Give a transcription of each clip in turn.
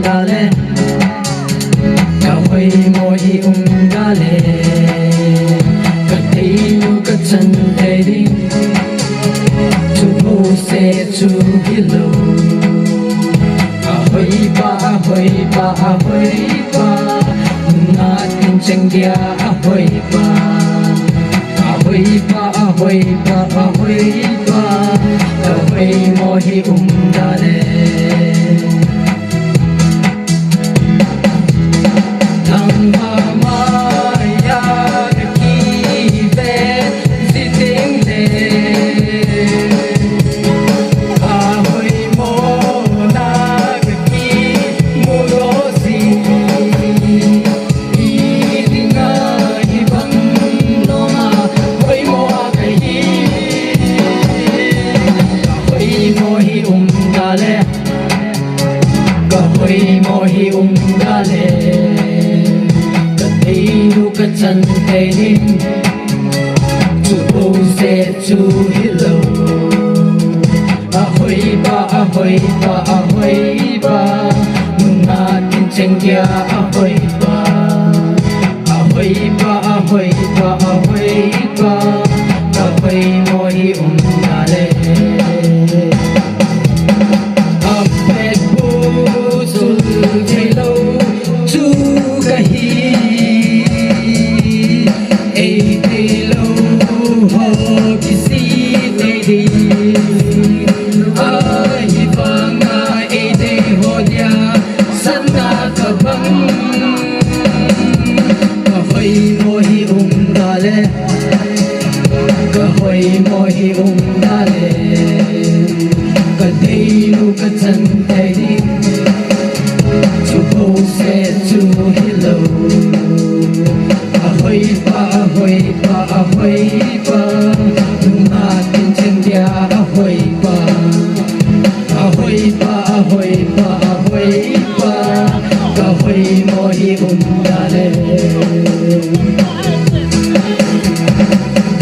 dale Kawai mohi dale Katinu kachan teri Tu ho se tu hilo Ahoy ba Natin chang dia ahoy ba Kawai mohi dale Kahoy mohi dale Katinu kachan teri Tu ho se tu hilo Ahoy ba Natin chang dia ahoy ba Kahoy mohi dale Apet busul jelo tu kahi Ei telo ho kisi tedi Ai banga ei te hodia sana kabang Kahoy mohi dale Kahoy mohi dale Katinu kachan teri Tu ho se tu hilo Ahoy ba Natin chang dia ahoy ba Kahoy mohi dale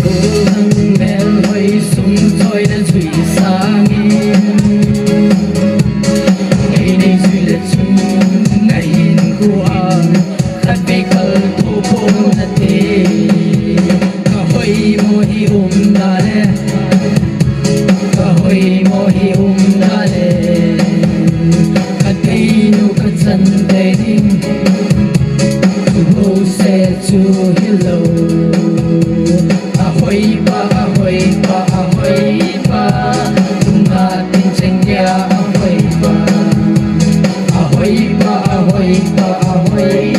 Hương mel hoy sum thôi đã thủy sang ngày nay duy là chung ngày hin qua khát bê khờ thu phong là thế Kahoy mohi dale Katinu kachan teri Tu ho se tu hilo Ahoy ba Natin chang dia ahoy ba